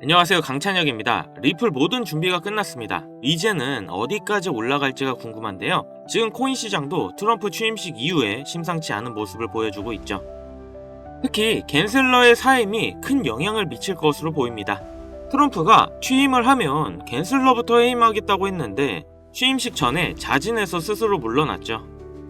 안녕하세요, 강찬혁입니다. 리플 모든 준비가 끝났습니다. 이제는 어디까지 올라갈지가 궁금한데요. 지금 코인 시장도 트럼프 취임식 이후에 심상치 않은 모습을 보여주고 있죠. 특히 갠슬러의 사임이 큰 영향을 미칠 것으로 보입니다. 트럼프가 취임을 하면 갠슬러부터 해임하겠다고 했는데 취임식 전에 자진해서 스스로 물러났죠.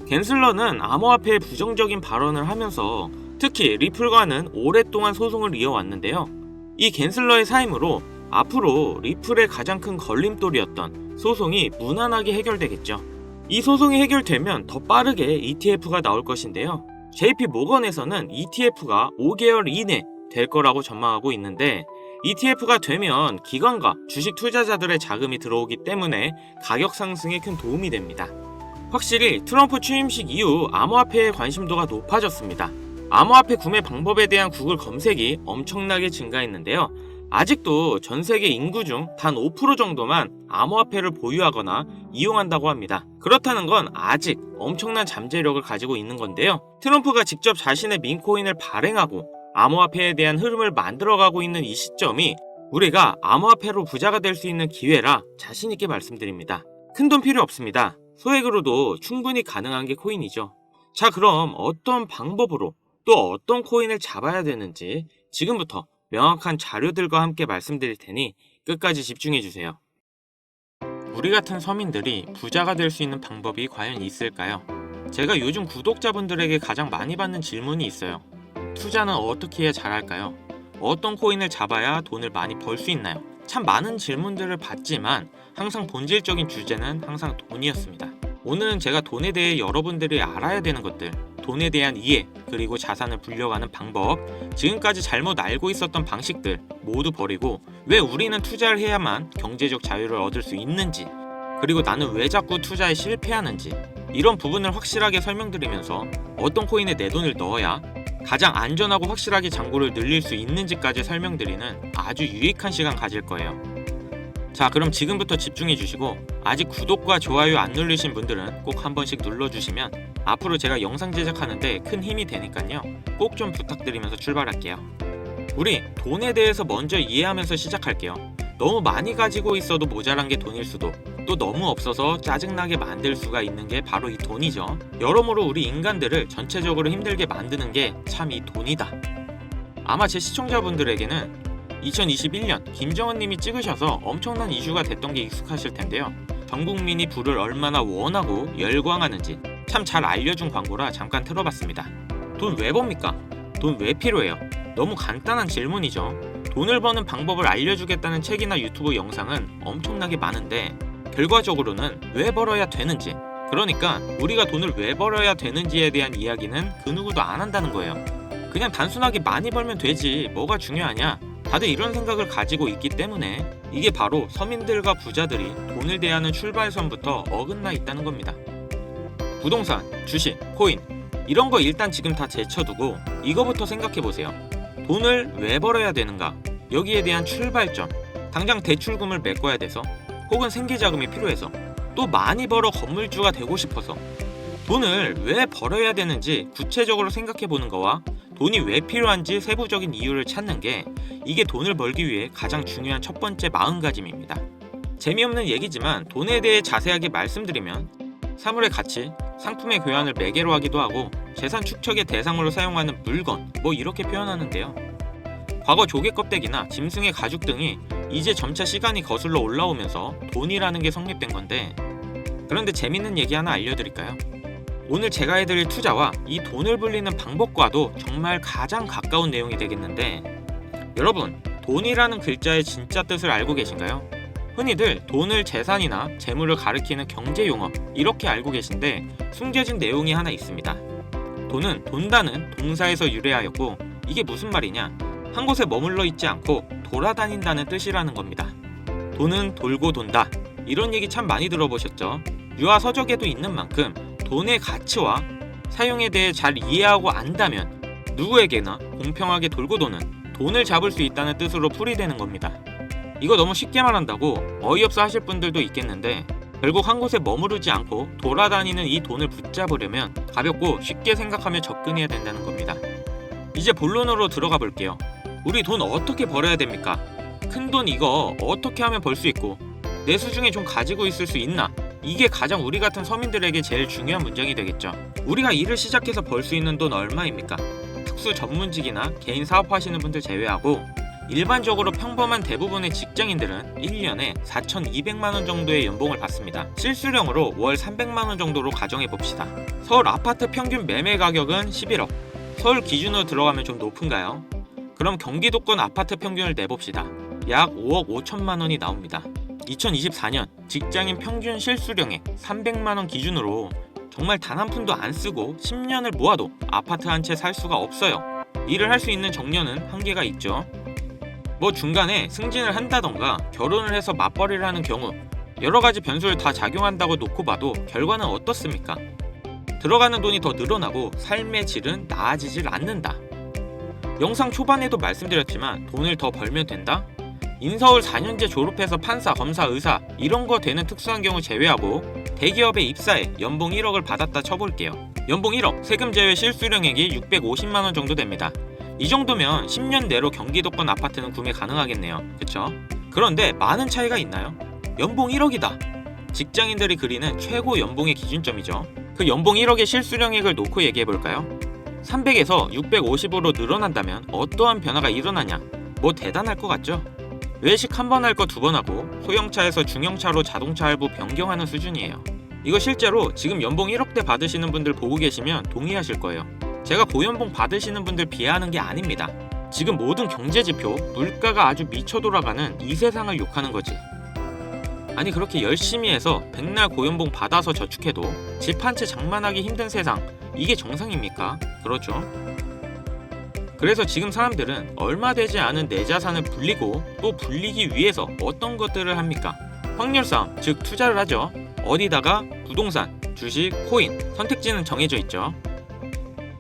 갠슬러는 암호화폐에 부정적인 발언을 하면서 특히 리플과는 오랫동안 소송을 이어왔는데요. 이 갠슬러의 사임으로 앞으로 리플의 가장 큰 걸림돌이었던 소송이 무난하게 해결되겠죠. 이 소송이 해결되면 더 빠르게 ETF가 나올 것인데요. JP 모건에서는 ETF가 5개월 이내 될 거라고 전망하고 있는데 ETF가 되면 기관과 주식 투자자들의 자금이 들어오기 때문에 가격 상승에 큰 도움이 됩니다. 확실히 트럼프 취임식 이후 암호화폐의 관심도가 높아졌습니다. 암호화폐 구매 방법에 대한 구글 검색이 엄청나게 증가했는데요. 아직도 전 세계 인구 중 단 5% 정도만 암호화폐를 보유하거나 이용한다고 합니다. 그렇다는 건 아직 엄청난 잠재력을 가지고 있는 건데요. 트럼프가 직접 자신의 민코인을 발행하고 암호화폐에 대한 흐름을 만들어가고 있는 이 시점이 우리가 암호화폐로 부자가 될 수 있는 기회라 자신있게 말씀드립니다. 큰돈 필요 없습니다. 소액으로도 충분히 가능한 게 코인이죠. 자, 그럼 어떤 방법으로 또 어떤 코인을 잡아야 되는지 지금부터 명확한 자료들과 함께 말씀드릴 테니 끝까지 집중해주세요. 우리 같은 서민들이 부자가 될 수 있는 방법이 과연 있을까요? 제가 요즘 구독자분들에게 가장 많이 받는 질문이 있어요. 투자는 어떻게 해야 잘할까요? 어떤 코인을 잡아야 돈을 많이 벌 수 있나요? 참 많은 질문들을 받지만 항상 본질적인 주제는 항상 돈이었습니다. 오늘은 제가 돈에 대해 여러분들이 알아야 되는 것들, 돈에 대한 이해, 그리고 자산을 불려가는 방법, 지금까지 잘못 알고 있었던 방식들 모두 버리고 왜 우리는 투자를 해야만 경제적 자유를 얻을 수 있는지, 그리고 나는 왜 자꾸 투자에 실패하는지 이런 부분을 확실하게 설명드리면서 어떤 코인에 내 돈을 넣어야 가장 안전하고 확실하게 잔고를 늘릴 수 있는지까지 설명드리는 아주 유익한 시간 가질 거예요. 자, 그럼 지금부터 집중해 주시고 아직 구독과 좋아요 안 누르신 분들은 꼭 한 번씩 눌러주시면 앞으로 제가 영상 제작하는데 큰 힘이 되니까요. 꼭 좀 부탁드리면서 출발할게요. 우리 돈에 대해서 먼저 이해하면서 시작할게요. 너무 많이 가지고 있어도 모자란 게 돈일 수도, 또 너무 없어서 짜증나게 만들 수가 있는 게 바로 이 돈이죠. 여러모로 우리 인간들을 전체적으로 힘들게 만드는 게 참 이 돈이다. 아마 제 시청자분들에게는 2021년 김정은 님이 찍으셔서 엄청난 이슈가 됐던 게 익숙하실 텐데요. 전 국민이 불을 얼마나 원하고 열광하는지 참 잘 알려준 광고라 잠깐 틀어봤습니다. 돈 왜 법니까? 돈 왜 필요해요? 너무 간단한 질문이죠. 돈을 버는 방법을 알려주겠다는 책이나 유튜브 영상은 엄청나게 많은데 결과적으로는 왜 벌어야 되는지, 그러니까 우리가 돈을 왜 벌어야 되는지에 대한 이야기는 그 누구도 안 한다는 거예요. 그냥 단순하게 많이 벌면 되지 뭐가 중요하냐, 다들 이런 생각을 가지고 있기 때문에 이게 바로 서민들과 부자들이 돈을 대하는 출발선부터 어긋나 있다는 겁니다. 부동산, 주식, 코인 이런 거 일단 지금 다 제쳐두고 이거부터 생각해보세요. 돈을 왜 벌어야 되는가? 여기에 대한 출발점, 당장 대출금을 메꿔야 돼서, 혹은 생계자금이 필요해서, 또 많이 벌어 건물주가 되고 싶어서 돈을 왜 벌어야 되는지 구체적으로 생각해보는 거와 돈이 왜 필요한지 세부적인 이유를 찾는 게 이게 돈을 벌기 위해 가장 중요한 첫 번째 마음가짐입니다. 재미없는 얘기지만 돈에 대해 자세하게 말씀드리면 사물의 가치, 상품의 교환을 매개로 하기도 하고 재산 축적의 대상으로 사용하는 물건 뭐 이렇게 표현하는데요. 과거 조개 껍데기나 짐승의 가죽 등이 이제 점차 시간이 거슬러 올라오면서 돈이라는 게 성립된 건데, 그런데 재밌는 얘기 하나 알려드릴까요? 오늘 제가 해드릴 투자와 이 돈을 불리는 방법과도 정말 가장 가까운 내용이 되겠는데, 여러분, 돈이라는 글자의 진짜 뜻을 알고 계신가요? 흔히들 돈을 재산이나 재물을 가리키는 경제용어 이렇게 알고 계신데 숨겨진 내용이 하나 있습니다. 돈은 돈다는 동사에서 유래하였고, 이게 무슨 말이냐? 한 곳에 머물러 있지 않고 돌아다닌다는 뜻이라는 겁니다. 돈은 돌고 돈다, 이런 얘기 참 많이 들어보셨죠? 유아 서적에도 있는 만큼 돈의 가치와 사용에 대해 잘 이해하고 안다면 누구에게나 공평하게 돌고 도는 돈을 잡을 수 있다는 뜻으로 풀이되는 겁니다. 이거 너무 쉽게 말한다고 어이없어 하실 분들도 있겠는데, 결국 한 곳에 머무르지 않고 돌아다니는 이 돈을 붙잡으려면 가볍고 쉽게 생각하며 접근해야 된다는 겁니다. 이제 본론으로 들어가 볼게요. 우리 돈 어떻게 벌어야 됩니까? 큰돈 이거 어떻게 하면 벌 수 있고 내 수중에 좀 가지고 있을 수 있나? 이게 가장 우리 같은 서민들에게 제일 중요한 문제이 되겠죠. 우리가 일을 시작해서 벌 수 있는 돈 얼마입니까? 특수 전문직이나 개인 사업하시는 분들 제외하고 일반적으로 평범한 대부분의 직장인들은 1년에 4,200만원 정도의 연봉을 받습니다. 실수령으로 월 300만원 정도로 가정해봅시다. 서울 아파트 평균 매매 가격은 11억. 서울 기준으로 들어가면 좀 높은가요? 그럼 경기도권 아파트 평균을 내봅시다. 약 5억 5천만원이 나옵니다. 2024년 직장인 평균 실수령액 300만원 기준으로 정말 단 한 푼도 안 쓰고 10년을 모아도 아파트 한 채 살 수가 없어요. 일을 할 수 있는 정년은 한계가 있죠. 뭐 중간에 승진을 한다던가 결혼을 해서 맞벌이를 하는 경우 여러가지 변수를 다 작용한다고 놓고 봐도 결과는 어떻습니까? 들어가는 돈이 더 늘어나고 삶의 질은 나아지질 않는다. 영상 초반에도 말씀드렸지만 돈을 더 벌면 된다? 인서울 4년제 졸업해서 판사, 검사, 의사 이런 거 되는 특수한 경우 제외하고 대기업에 입사해 연봉 1억을 받았다 쳐볼게요. 연봉 1억, 세금 제외 실수령액이 650만원 정도 됩니다. 이 정도면 10년 내로 경기도권 아파트는 구매 가능하겠네요. 그쵸? 그런데 많은 차이가 있나요? 연봉 1억이다. 직장인들이 그리는 최고 연봉의 기준점이죠. 그 연봉 1억의 실수령액을 놓고 얘기해볼까요? 300에서 650으로 늘어난다면 어떠한 변화가 일어나냐? 뭐 대단할 것 같죠? 외식 한 번 할 거 두 번 하고 소형차에서 중형차로 자동차 할부 변경하는 수준이에요. 이거 실제로 지금 연봉 1억대 받으시는 분들 보고 계시면 동의하실 거예요. 제가 고연봉 받으시는 분들 비하하는 게 아닙니다. 지금 모든 경제지표, 물가가 아주 미쳐 돌아가는 이 세상을 욕하는 거지. 아니 그렇게 열심히 해서 백날 고연봉 받아서 저축해도 집 한 채 장만하기 힘든 세상, 이게 정상입니까? 그렇죠. 그래서 지금 사람들은 얼마 되지 않은 내 자산을 불리고 또 불리기 위해서 어떤 것들을 합니까? 확률 싸움, 즉 투자를 하죠. 어디다가? 부동산, 주식, 코인, 선택지는 정해져 있죠.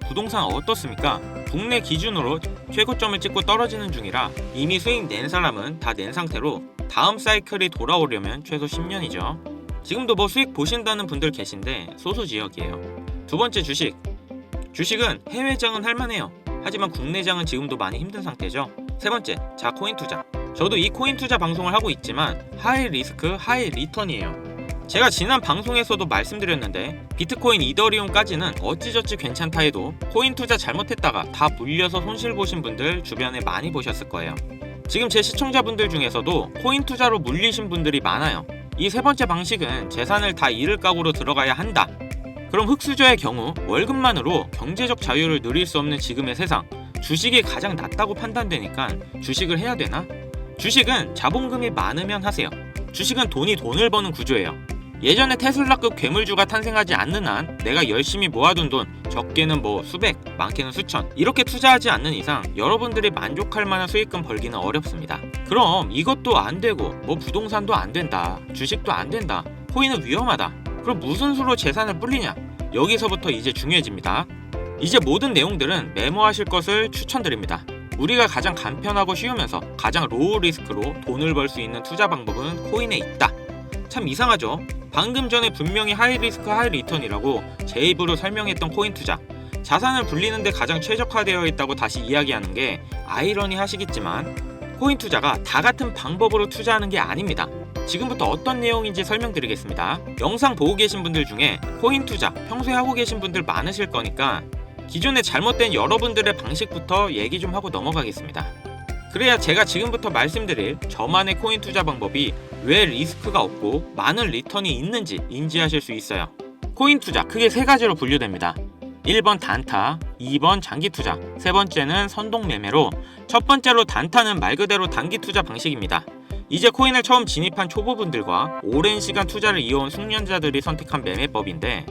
부동산 어떻습니까? 국내 기준으로 최고점을 찍고 떨어지는 중이라 이미 수익 낸 사람은 다 낸 상태로 다음 사이클이 돌아오려면 최소 10년이죠. 지금도 뭐 수익 보신다는 분들 계신데 소수지역이에요. 두 번째 주식. 주식은 해외장은 할만해요. 하지만 국내장은 지금도 많이 힘든 상태죠. 세 번째, 자 코인 투자. 저도 이 코인 투자 방송을 하고 있지만 하이 리스크, 하이 리턴이에요. 제가 지난 방송에서도 말씀드렸는데 비트코인, 이더리움까지는 어찌저찌 괜찮다 해도 코인 투자 잘못했다가 다 물려서 손실 보신 분들 주변에 많이 보셨을 거예요. 지금 제 시청자분들 중에서도 코인 투자로 물리신 분들이 많아요. 이 세 번째 방식은 재산을 다 잃을 각오로 들어가야 한다. 그럼 흑수저의 경우 월급만으로 경제적 자유를 누릴 수 없는 지금의 세상, 주식이 가장 낫다고 판단되니까 주식을 해야 되나? 주식은 자본금이 많으면 하세요. 주식은 돈이 돈을 버는 구조예요. 예전에 테슬라급 괴물주가 탄생하지 않는 한 내가 열심히 모아둔 돈, 적게는 뭐 수백, 많게는 수천, 이렇게 투자하지 않는 이상 여러분들이 만족할 만한 수익금 벌기는 어렵습니다. 그럼 이것도 안 되고 뭐 부동산도 안 된다, 주식도 안 된다, 코인은 위험하다, 그럼 무슨 수로 재산을 불리냐? 여기서부터 이제 중요해집니다. 이제 모든 내용들은 메모하실 것을 추천드립니다. 우리가 가장 간편하고 쉬우면서 가장 로우 리스크로 돈을 벌 수 있는 투자 방법은 코인에 있다. 참 이상하죠? 방금 전에 분명히 하이 리스크 하이 리턴이라고 제 입으로 설명했던 코인 투자, 자산을 불리는데 가장 최적화되어 있다고 다시 이야기하는 게 아이러니 하시겠지만 코인 투자가 다 같은 방법으로 투자하는 게 아닙니다. 지금부터 어떤 내용인지 설명드리겠습니다. 영상 보고 계신 분들 중에 코인 투자 평소에 하고 계신 분들 많으실 거니까 기존에 잘못된 여러분들의 방식부터 얘기 좀 하고 넘어가겠습니다. 그래야 제가 지금부터 말씀드릴 저만의 코인 투자 방법이 왜 리스크가 없고 많은 리턴이 있는지 인지하실 수 있어요. 코인 투자 크게 세 가지로 분류됩니다. 1번 단타, 2번 장기 투자, 세 번째는 선동 매매로, 첫 번째로 단타는 말 그대로 단기 투자 방식입니다. 이제 코인을 처음 진입한 초보분들과 오랜 시간 투자를 이어온 숙련자들이 선택한 매매법인데,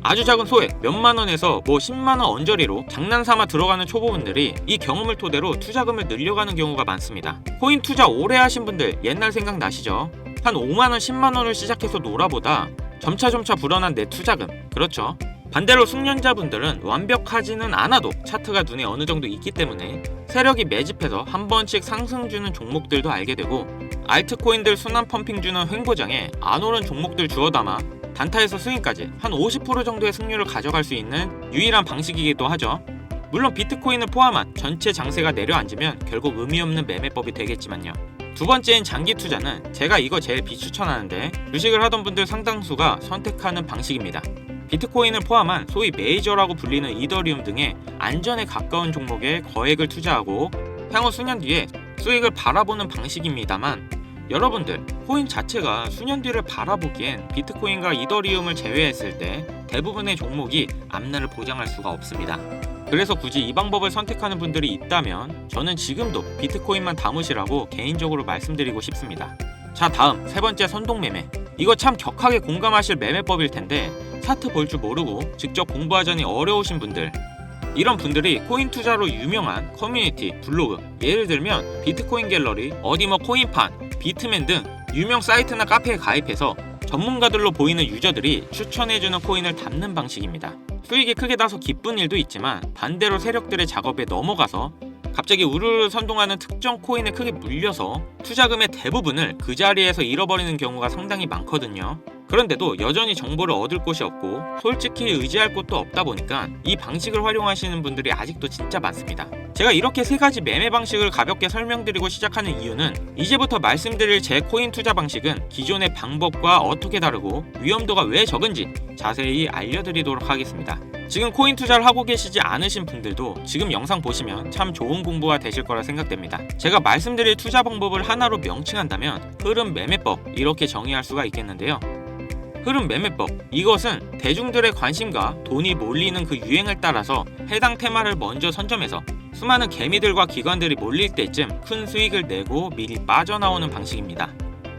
아주 작은 소액 몇만 원에서 뭐 10만 원 언저리로 장난삼아 들어가는 초보분들이 이 경험을 토대로 투자금을 늘려가는 경우가 많습니다. 코인 투자 오래 하신 분들 옛날 생각나시죠? 한 5만 원, 10만 원을 시작해서 놀아보다 점차 불어난 내 투자금, 그렇죠? 반대로 숙련자분들은 완벽하지는 않아도 차트가 눈에 어느 정도 있기 때문에 세력이 매집해서 한 번씩 상승 주는 종목들도 알게 되고, 알트코인들 순환 펌핑 주는 횡보장에 안 오른 종목들 주워 담아 단타에서 스윙까지 한 50% 정도의 승률을 가져갈 수 있는 유일한 방식이기도 하죠. 물론 비트코인을 포함한 전체 장세가 내려앉으면 결국 의미 없는 매매법이 되겠지만요. 두 번째인 장기 투자는 제가 이거 제일 비추천하는데 주식을 하던 분들 상당수가 선택하는 방식입니다. 비트코인을 포함한 소위 메이저라고 불리는 이더리움 등의 안전에 가까운 종목에 거액을 투자하고 향후 수년 뒤에 수익을 바라보는 방식입니다만, 여러분들 코인 자체가 수년 뒤를 바라보기엔 비트코인과 이더리움을 제외했을 때 대부분의 종목이 앞날을 보장할 수가 없습니다. 그래서 굳이 이 방법을 선택하는 분들이 있다면 저는 지금도 비트코인만 담으시라고 개인적으로 말씀드리고 싶습니다. 자, 다음 세 번째 선동매매. 이거 참 격하게 공감하실 매매법일 텐데 차트 볼 줄 모르고 직접 공부하자니 어려우신 분들, 이런 분들이 코인 투자로 유명한 커뮤니티, 블로그, 예를 들면 비트코인 갤러리, 어디 뭐 코인판, 비트맨 등 유명 사이트나 카페에 가입해서 전문가들로 보이는 유저들이 추천해주는 코인을 담는 방식입니다. 수익이 크게 나서 기쁜 일도 있지만 반대로 세력들의 작업에 넘어가서 갑자기 우르르 선동하는 특정 코인에 크게 물려서 투자금의 대부분을 그 자리에서 잃어버리는 경우가 상당히 많거든요. 그런데도 여전히 정보를 얻을 곳이 없고 솔직히 의지할 곳도 없다 보니까 이 방식을 활용하시는 분들이 아직도 진짜 많습니다. 제가 이렇게 세 가지 매매 방식을 가볍게 설명드리고 시작하는 이유는 이제부터 말씀드릴 제 코인 투자 방식은 기존의 방법과 어떻게 다르고 위험도가 왜 적은지 자세히 알려드리도록 하겠습니다. 지금 코인 투자를 하고 계시지 않으신 분들도 지금 영상 보시면 참 좋은 공부가 되실 거라 생각됩니다. 제가 말씀드릴 투자 방법을 하나로 명칭한다면 흐름 매매법, 이렇게 정의할 수가 있겠는데요. 흐름 매매법, 이것은 대중들의 관심과 돈이 몰리는 그 유행을 따라서 해당 테마를 먼저 선점해서 수많은 개미들과 기관들이 몰릴 때쯤 큰 수익을 내고 미리 빠져나오는 방식입니다.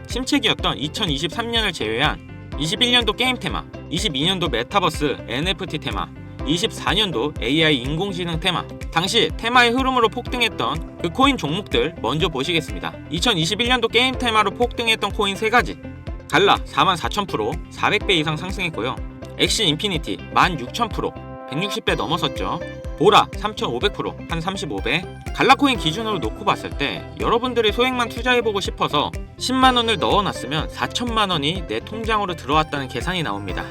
침체기였던 2023년을 제외한 21년도 게임 테마, 22년도 메타버스, NFT 테마, 24년도 AI 인공지능 테마, 당시 테마의 흐름으로 폭등했던 그 코인 종목들 먼저 보시겠습니다. 2021년도 게임 테마로 폭등했던 코인 3가지. 갈라 44,000%, 400배 이상 상승했고요. 엑시 인피니티 16,000%, 160배 넘어섰죠. 보라 3,500%, 한 35배. 갈라코인 기준으로 놓고 봤을 때 여러분들이 소액만 투자해보고 싶어서 10만원을 넣어놨으면 4천만원이 내 통장으로 들어왔다는 계산이 나옵니다.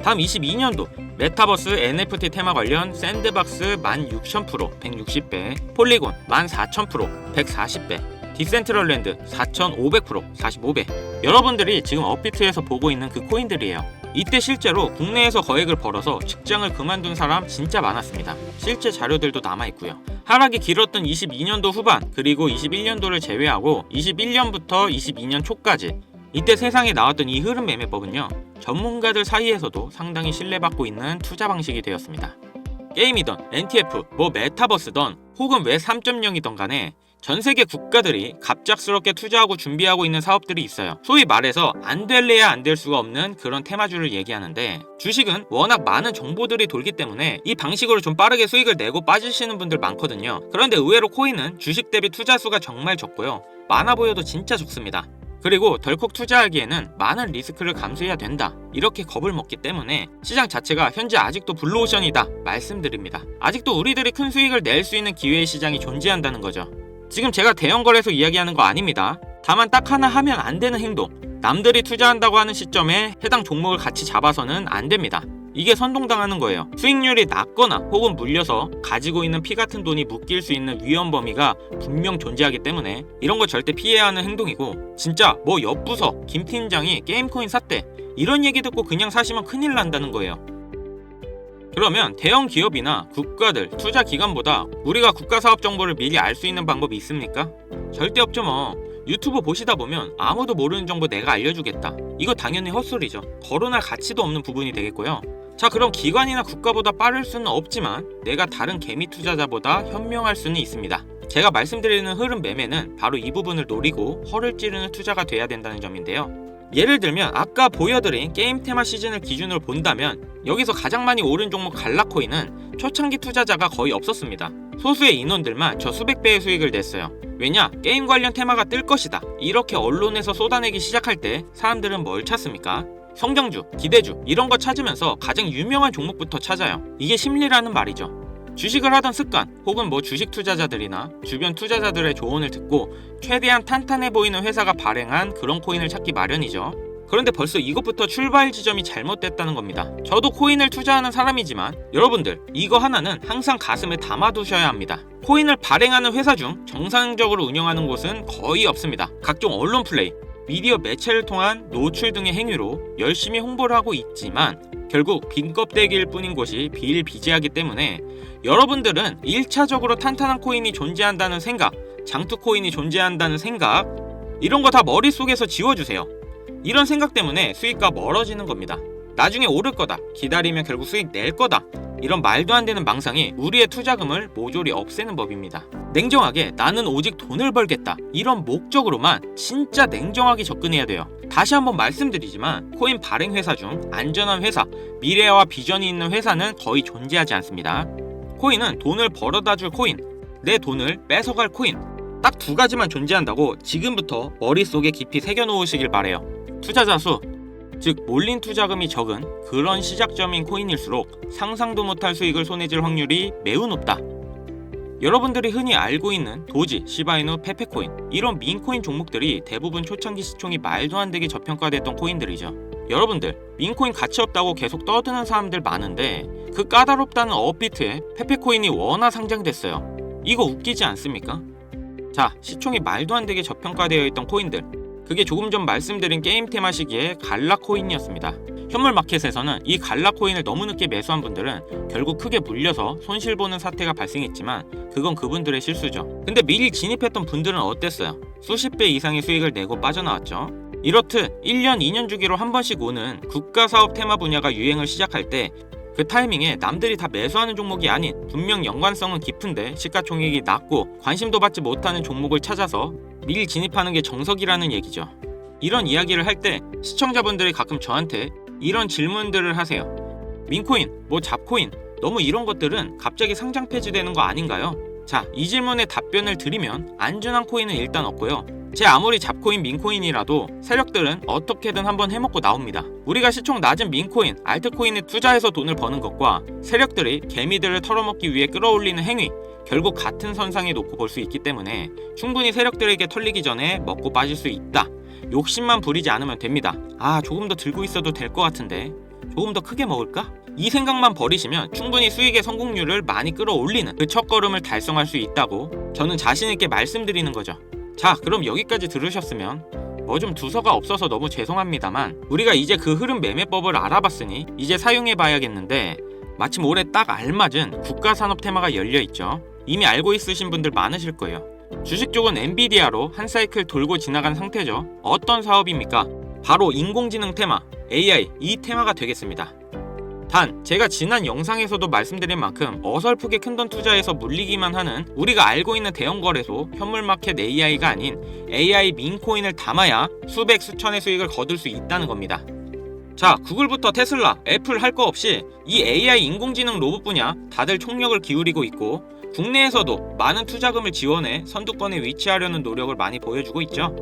다음 22년도 메타버스 NFT 테마 관련 샌드박스 16,000%, 160배, 폴리곤 14,000%, 140배, 디센트럴랜드 4,500%, 45배. 여러분들이 지금 업비트에서 보고 있는 그 코인들이에요. 이때 실제로 국내에서 거액을 벌어서 직장을 그만둔 사람 진짜 많았습니다. 실제 자료들도 남아있고요. 하락이 길었던 22년도 후반, 그리고 21년도를 제외하고 21년부터 22년 초까지 이때 세상에 나왔던 이 흐름 매매법은요, 전문가들 사이에서도 상당히 신뢰받고 있는 투자 방식이 되었습니다. 게임이던 NTF, 메타버스던 혹은 웹 3.0이던 간에 전 세계 국가들이 갑작스럽게 투자하고 준비하고 있는 사업들이 있어요. 소위 말해서 안 될래야 안 될 수가 없는 그런 테마주를 얘기하는데, 주식은 워낙 많은 정보들이 돌기 때문에 이 방식으로 좀 빠르게 수익을 내고 빠지시는 분들 많거든요. 그런데 의외로 코인은 주식 대비 투자 수가 정말 적고요. 많아 보여도 진짜 적습니다. 그리고 덜컥 투자하기에는 많은 리스크를 감수해야 된다, 이렇게 겁을 먹기 때문에 시장 자체가 현재 아직도 블루오션이다 말씀드립니다. 아직도 우리들이 큰 수익을 낼 수 있는 기회의 시장이 존재한다는 거죠. 지금 제가 대형 거래소 이야기하는 거 아닙니다. 다만 딱 하나 하면 안 되는 행동, 남들이 투자한다고 하는 시점에 해당 종목을 같이 잡아서는 안 됩니다. 이게 선동당하는 거예요. 수익률이 낮거나 혹은 물려서 가지고 있는 피 같은 돈이 묶일 수 있는 위험 범위가 분명 존재하기 때문에 이런 거 절대 피해야 하는 행동이고, 진짜 옆 부서 김 팀장이 게임코인 샀대, 이런 얘기 듣고 그냥 사시면 큰일 난다는 거예요. 그러면 대형 기업이나 국가들, 투자 기관보다 우리가 국가 사업 정보를 미리 알 수 있는 방법이 있습니까? 절대 없죠 뭐. 유튜브 보시다 보면 아무도 모르는 정보 내가 알려주겠다, 이거 당연히 헛소리죠. 거론할 가치도 없는 부분이 되겠고요. 자, 그럼 기관이나 국가보다 빠를 수는 없지만 내가 다른 개미 투자자보다 현명할 수는 있습니다. 제가 말씀드리는 흐름 매매는 바로 이 부분을 노리고 허를 찌르는 투자가 돼야 된다는 점인데요. 예를 들면 아까 보여드린 게임 테마 시즌을 기준으로 본다면 여기서 가장 많이 오른 종목 갈라코인은 초창기 투자자가 거의 없었습니다. 소수의 인원들만 저 수백 배의 수익을 냈어요. 왜냐? 게임 관련 테마가 뜰 것이다, 이렇게 언론에서 쏟아내기 시작할 때 사람들은 뭘 찾습니까? 성장주, 기대주, 이런 거 찾으면서 가장 유명한 종목부터 찾아요. 이게 심리라는 말이죠. 주식을 하던 습관 혹은 주식 투자자들이나 주변 투자자들의 조언을 듣고 최대한 탄탄해 보이는 회사가 발행한 그런 코인을 찾기 마련이죠. 그런데 벌써 이것부터 출발 지점이 잘못됐다는 겁니다. 저도 코인을 투자하는 사람이지만 여러분들 이거 하나는 항상 가슴에 담아두셔야 합니다. 코인을 발행하는 회사 중 정상적으로 운영하는 곳은 거의 없습니다. 각종 언론 플레이, 미디어 매체를 통한 노출 등의 행위로 열심히 홍보를 하고 있지만 결국 빈 껍데기일 뿐인 곳이 비일비재하기 때문에 여러분들은 1차적으로 탄탄한 코인이 존재한다는 생각, 장투 코인이 존재한다는 생각, 이런 거 다 머릿속에서 지워주세요. 이런 생각 때문에 수익과 멀어지는 겁니다. 나중에 오를 거다, 기다리면 결국 수익 낼 거다, 이런 말도 안 되는 망상이 우리의 투자금을 모조리 없애는 법입니다. 냉정하게 나는 오직 돈을 벌겠다, 이런 목적으로만 진짜 냉정하게 접근해야 돼요. 다시 한번 말씀드리지만 코인 발행 회사 중 안전한 회사, 미래와 비전이 있는 회사는 거의 존재하지 않습니다. 코인은 돈을 벌어다 줄 코인, 내 돈을 뺏어갈 코인, 딱 두 가지만 존재한다고 지금부터 머릿속에 깊이 새겨놓으시길 바래요. 투자자 수, 즉 몰린 투자금이 적은 그런 시작점인 코인일수록 상상도 못할 수익을 손해질 확률이 매우 높다. 여러분들이 흔히 알고 있는 도지, 시바이누, 페페코인, 이런 민코인 종목들이 대부분 초창기 시총이 말도 안 되게 저평가됐던 코인들이죠. 여러분들 민코인 가치 없다고 계속 떠드는 사람들 많은데 그 까다롭다는 업비트에 페페코인이 워낙 상장됐어요. 이거 웃기지 않습니까? 자, 시총이 말도 안 되게 저평가되어 있던 코인들, 그게 조금 전 말씀드린 게임 테마 시기에 갈라코인이었습니다. 현물 마켓에서는 이 갈라코인을 너무 늦게 매수한 분들은 결국 크게 물려서 손실보는 사태가 발생했지만 그건 그분들의 실수죠. 근데 미리 진입했던 분들은 어땠어요? 수십 배 이상의 수익을 내고 빠져나왔죠. 이렇듯 1년, 2년 주기로 한 번씩 오는 국가사업 테마 분야가 유행을 시작할 때 그 타이밍에 남들이 다 매수하는 종목이 아닌 분명 연관성은 깊은데 시가총액이 낮고 관심도 받지 못하는 종목을 찾아서 미리 진입하는 게 정석이라는 얘기죠. 이런 이야기를 할 때 시청자분들이 가끔 저한테 이런 질문들을 하세요. 민코인, 뭐 잡코인, 너무 이런 것들은 갑자기 상장 폐지되는 거 아닌가요? 자, 이 질문에 답변을 드리면 안전한 코인은 일단 없고요. 제 아무리 잡코인, 민코인이라도 세력들은 어떻게든 한번 해먹고 나옵니다. 우리가 시총 낮은 민코인, 알트코인에 투자해서 돈을 버는 것과 세력들이 개미들을 털어먹기 위해 끌어올리는 행위, 결국 같은 선상에 놓고 볼 수 있기 때문에 충분히 세력들에게 털리기 전에 먹고 빠질 수 있다. 욕심만 부리지 않으면 됩니다. 아, 조금 더 들고 있어도 될 것 같은데 조금 더 크게 먹을까? 이 생각만 버리시면 충분히 수익의 성공률을 많이 끌어올리는 그 첫걸음을 달성할 수 있다고 저는 자신있게 말씀드리는 거죠. 자, 그럼 여기까지 들으셨으면 뭐 좀 두서가 없어서 너무 죄송합니다만 우리가 이제 그 흐름 매매법을 알아봤으니 이제 사용해봐야겠는데 마침 올해 딱 알맞은 국가산업 테마가 열려있죠. 이미 알고 있으신 분들 많으실 거예요. 주식 쪽은 엔비디아로 한 사이클 돌고 지나간 상태죠. 어떤 사업입니까? 바로 인공지능 테마, AI, 이 테마가 되겠습니다. 단, 제가 지난 영상에서도 말씀드린 만큼 어설프게 큰돈 투자해서 물리기만 하는 우리가 알고 있는 대형거래소, 현물마켓 AI가 아닌 AI 민코인을 담아야 수백, 수천의 수익을 거둘 수 있다는 겁니다. 자, 구글부터 테슬라, 애플 할 거 없이 이 AI 인공지능 로봇 분야 다들 총력을 기울이고 있고 국내에서도 많은 투자금을 지원해 선두권에 위치하려는 노력을 많이 보여주고 있죠.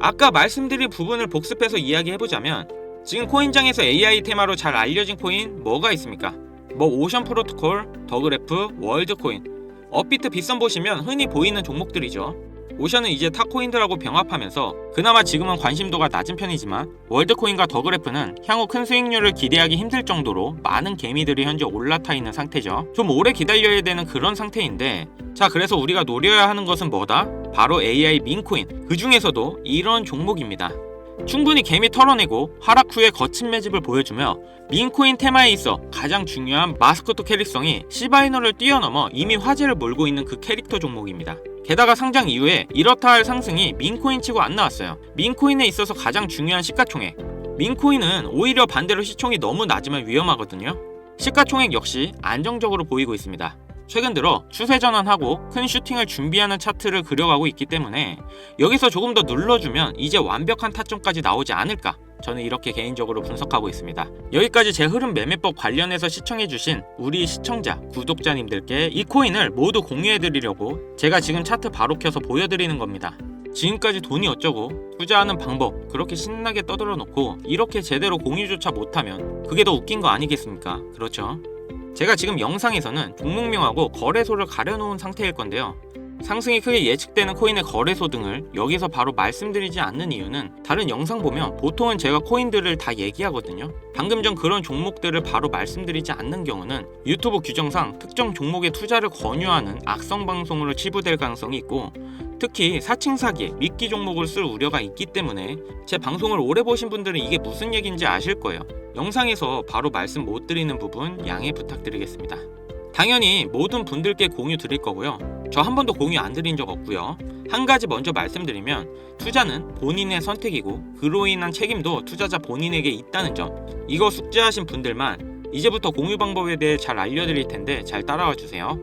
아까 말씀드린 부분을 복습해서 이야기해보자면 지금 코인장에서 AI 테마로 잘 알려진 코인 뭐가 있습니까? 뭐 오션 프로토콜, 더그래프, 월드코인, 업비트, 빗썸 보시면 흔히 보이는 종목들이죠. 오션은 이제 탑코인들하고 병합하면서 그나마 지금은 관심도가 낮은 편이지만 월드코인과 더그래프는 향후 큰 수익률을 기대하기 힘들 정도로 많은 개미들이 현재 올라타 있는 상태죠. 좀 오래 기다려야 되는 그런 상태인데 자, 그래서 우리가 노려야 하는 것은 뭐다? 바로 AI 민코인, 그 중에서도 이런 종목입니다. 충분히 개미 털어내고 하락 후에 거친 매집을 보여주며 민코인 테마에 있어 가장 중요한 마스코트 캐릭성이 시바이너를 뛰어넘어 이미 화제를 몰고 있는 그 캐릭터 종목입니다. 게다가 상장 이후에 이렇다 할 상승이 민코인 치고 안 나왔어요. 민코인에 있어서 가장 중요한 시가총액, 민코인은 오히려 반대로 시총이 너무 낮으면 위험하거든요. 시가총액 역시 안정적으로 보이고 있습니다. 최근 들어 추세 전환하고 큰 슈팅을 준비하는 차트를 그려가고 있기 때문에 여기서 조금 더 눌러주면 이제 완벽한 타점까지 나오지 않을까, 저는 이렇게 개인적으로 분석하고 있습니다. 여기까지 제 흐름 매매법 관련해서 시청해주신 우리 시청자, 구독자님들께 이 코인을 모두 공유해드리려고 제가 지금 차트 바로 켜서 보여드리는 겁니다. 지금까지 돈이 어쩌고 투자하는 방법 그렇게 신나게 떠들어 놓고 이렇게 제대로 공유조차 못하면 그게 더 웃긴 거 아니겠습니까? 그렇죠? 제가 지금 영상에서는 종목명하고 거래소를 가려놓은 상태일 건데요. 상승이 크게 예측되는 코인의 거래소 등을 여기서 바로 말씀드리지 않는 이유는 다른 영상 보면 보통은 제가 코인들을 다 얘기하거든요. 방금 전 그런 종목들을 바로 말씀드리지 않는 경우는 유튜브 규정상 특정 종목에 투자를 권유하는 악성 방송으로 치부될 가능성이 있고, 특히 사칭 사기에 미끼 종목을 쓸 우려가 있기 때문에 제 방송을 오래 보신 분들은 이게 무슨 얘기인지 아실 거예요. 영상에서 바로 말씀 못 드리는 부분 양해 부탁드리겠습니다. 당연히 모든 분들께 공유 드릴 거고요. 저 한 번도 공유 안 드린 적 없고요. 한 가지 먼저 말씀드리면, 투자는 본인의 선택이고 그로 인한 책임도 투자자 본인에게 있다는 점, 이거 숙지하신 분들만 이제부터 공유 방법에 대해 잘 알려드릴 텐데 잘 따라와 주세요.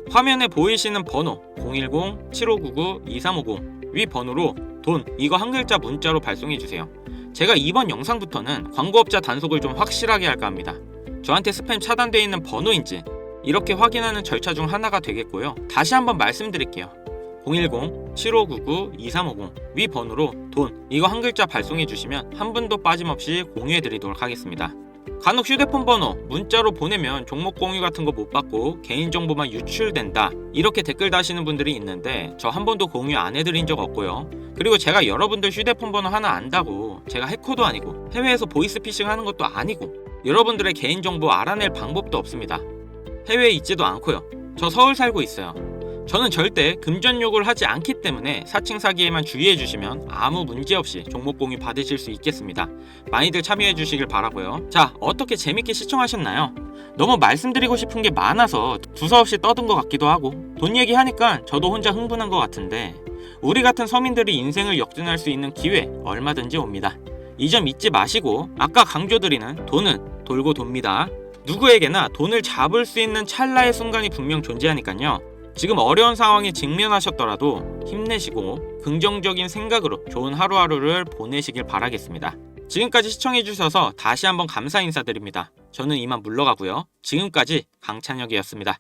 화면에 보이시는 번호 010-7599-2350 위 번호로 돈, 이거 한 글자 문자로 발송해 주세요. 제가 이번 영상부터는 광고업자 단속을 좀 확실하게 할까 합니다. 저한테 스팸 차단되어 있는 번호인지 이렇게 확인하는 절차 중 하나가 되겠고요. 다시 한번 말씀드릴게요. 010-7599-2350 위 번호로 돈, 이거 한 글자 발송해 주시면 한 분도 빠짐없이 공유해 드리도록 하겠습니다. 간혹 휴대폰 번호 문자로 보내면 종목 공유 같은 거 못 받고 개인정보만 유출된다, 이렇게 댓글 다시는 분들이 있는데 저 한 번도 공유 안 해드린 적 없고요. 그리고 제가 여러분들 휴대폰 번호 하나 안다고 제가 해커도 아니고 해외에서 보이스피싱 하는 것도 아니고 여러분들의 개인정보 알아낼 방법도 없습니다. 해외에 있지도 않고요. 저 서울 살고 있어요. 저는 절대 금전 요구를 하지 않기 때문에 사칭 사기에만 주의해 주시면 아무 문제 없이 종목 공유 받으실 수 있겠습니다. 많이들 참여해 주시길 바라고요. 자, 어떻게 재밌게 시청하셨나요? 너무 말씀드리고 싶은 게 많아서 두서없이 떠든 것 같기도 하고, 돈 얘기하니까 저도 혼자 흥분한 것 같은데, 우리 같은 서민들이 인생을 역전할 수 있는 기회 얼마든지 옵니다. 이 점 잊지 마시고, 아까 강조드리는 돈은 돌고 돕니다. 누구에게나 돈을 잡을 수 있는 찰나의 순간이 분명 존재하니까요. 지금 어려운 상황에 직면하셨더라도 힘내시고 긍정적인 생각으로 좋은 하루하루를 보내시길 바라겠습니다. 지금까지 시청해주셔서 다시 한번 감사 인사드립니다. 저는 이만 물러가고요. 지금까지 강찬혁이었습니다.